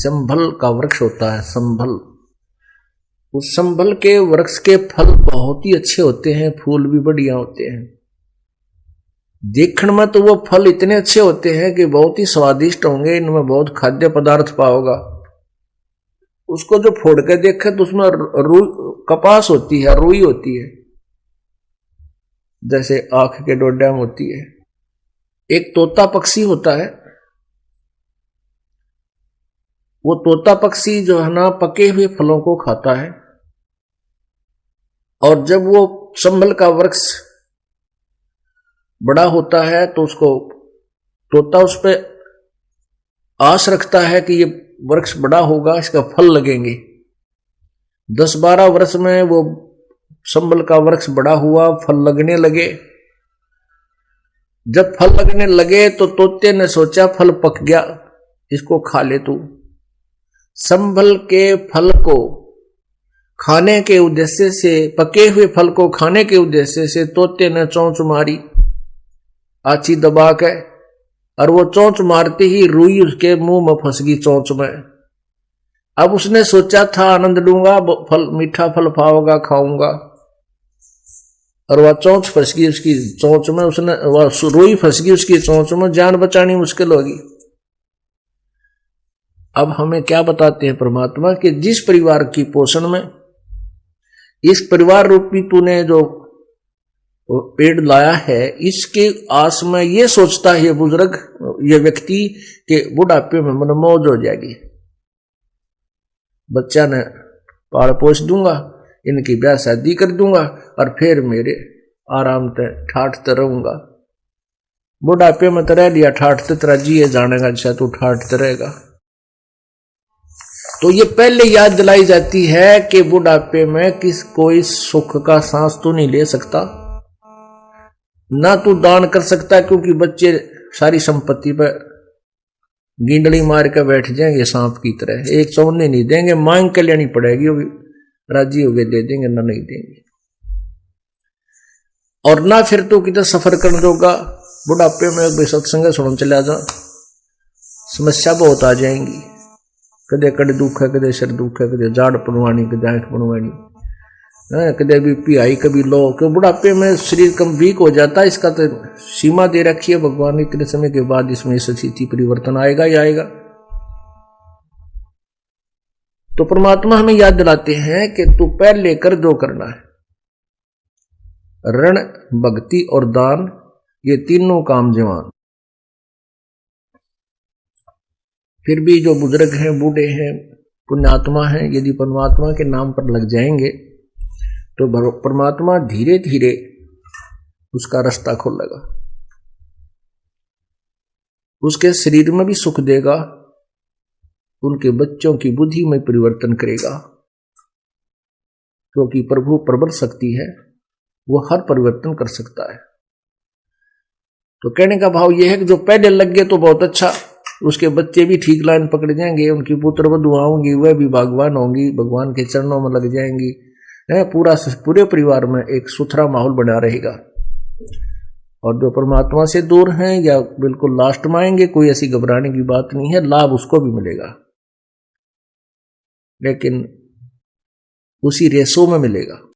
संभल का वृक्ष होता है, संभल। उस संभल के वृक्ष के फल बहुत ही अच्छे होते हैं, फूल भी बढ़िया होते हैं। देखने में तो वो फल इतने अच्छे होते हैं कि बहुत ही स्वादिष्ट होंगे, इनमें बहुत खाद्य पदार्थ पाओगा। उसको जो फोड़ के देखे तो उसमें कपास होती है, रुई होती है, जैसे आंख के डोड्याम होती है। एक तोता पक्षी होता है, वो तोता पक्षी जो है ना पके हुए फलों को खाता है, और जब वो संभल का वृक्ष बड़ा होता है तो उसको तोता उस पर आस रखता है कि ये वृक्ष बड़ा होगा, इसका फल लगेंगे। 10-12 वर्ष में वो संभल का वृक्ष बड़ा हुआ, फल लगने लगे। जब फल लगने लगे तो तोते ने सोचा फल पक गया, इसको खा ले तू। संभल के फल को खाने के उद्देश्य से, पके हुए फल को खाने के उद्देश्य से तोते ने चोंच मारी आची दबा के, और वो चोंच मारते ही रुई उसके मुंह में फंस गई चोंच में। अब उसने सोचा था आनंद लूंगा, फल मीठा फल पाओगा, खाऊंगा, और वह चोंच फंस गई उसकी चोंच में, उसने वह रुई फंस गई उसकी चोंच में, जान बचानी मुश्किल होगी। अब हमें क्या बताते हैं परमात्मा कि जिस परिवार की पोषण में इस परिवार रूपी तूने जो पेड़ लाया है, इसके आस में ये सोचता है ये बुजुर्ग, ये व्यक्ति के बुढ़ापे में मनमौज हो जाएगी, बच्चा ने पाल पोस दूंगा, इनकी ब्याह शादी कर दूंगा, और फिर मेरे आराम से ठाठते रहूंगा। बुढ़ापे में तो रह लिया ठाठते, तेरा जिए जानेगा जैसा तू ठाठते रहेगा। तो ये पहले याद दिलाई जाती है कि बुढ़ापे में कोई सुख का सांस तो नहीं ले सकता, ना तू दान कर सकता, क्योंकि बच्चे सारी संपत्ति पर गिंडली मार के बैठ जाएंगे सांप की तरह, एक चौने नहीं देंगे, मांग के लेनी पड़ेगी, वो भी राजी हो गए दे देंगे, ना नहीं देंगे। और ना फिर तो किधर सफर कर दोगा। बुढ़ापे में सत्संग सुन चला जा, समस्या बहुत आ जाएंगी, कदे कड़े दुख है, कदे सिर दुख है, कदे जाड़ पड़वानी, कदे आंख पड़वानी, कदे बीपी आई, कभी लो। क्यों बुढ़ापे में शरीर कम वीक हो जाता है, इसका तो सीमा दे रखी है भगवान ने, इतने समय के बाद इसमें स्थिति परिवर्तन आएगा ही आएगा। तो परमात्मा हमें याद दिलाते हैं कि तू पहले कर जो करना है, ऋण, भक्ति और दान, ये तीनों काम जवान। फिर भी जो बुजुर्ग हैं, बूढ़े हैं, पुण्यात्मा हैं, यदि परमात्मा के नाम पर लग जाएंगे तो परमात्मा धीरे धीरे उसका रास्ता खोलेगा, उसके शरीर में भी सुख देगा, उनके बच्चों की बुद्धि में परिवर्तन करेगा, क्योंकि प्रभु प्रबल शक्ति है, वो हर परिवर्तन कर सकता है। तो कहने का भाव यह है कि जो पहले लग गए तो बहुत अच्छा, उसके बच्चे भी ठीक लाइन पकड़ जाएंगे, उनकी पुत्र वधुआ होंगी, वह भी भगवान होंगी, भगवान के चरणों में लग जाएंगी, पूरे परिवार में एक सुथरा माहौल बना रहेगा। और जो परमात्मा से दूर हैं या बिल्कुल लास्ट में आएंगे, कोई ऐसी घबराने की बात नहीं है, लाभ उसको भी मिलेगा, लेकिन उसी रेसों में मिलेगा।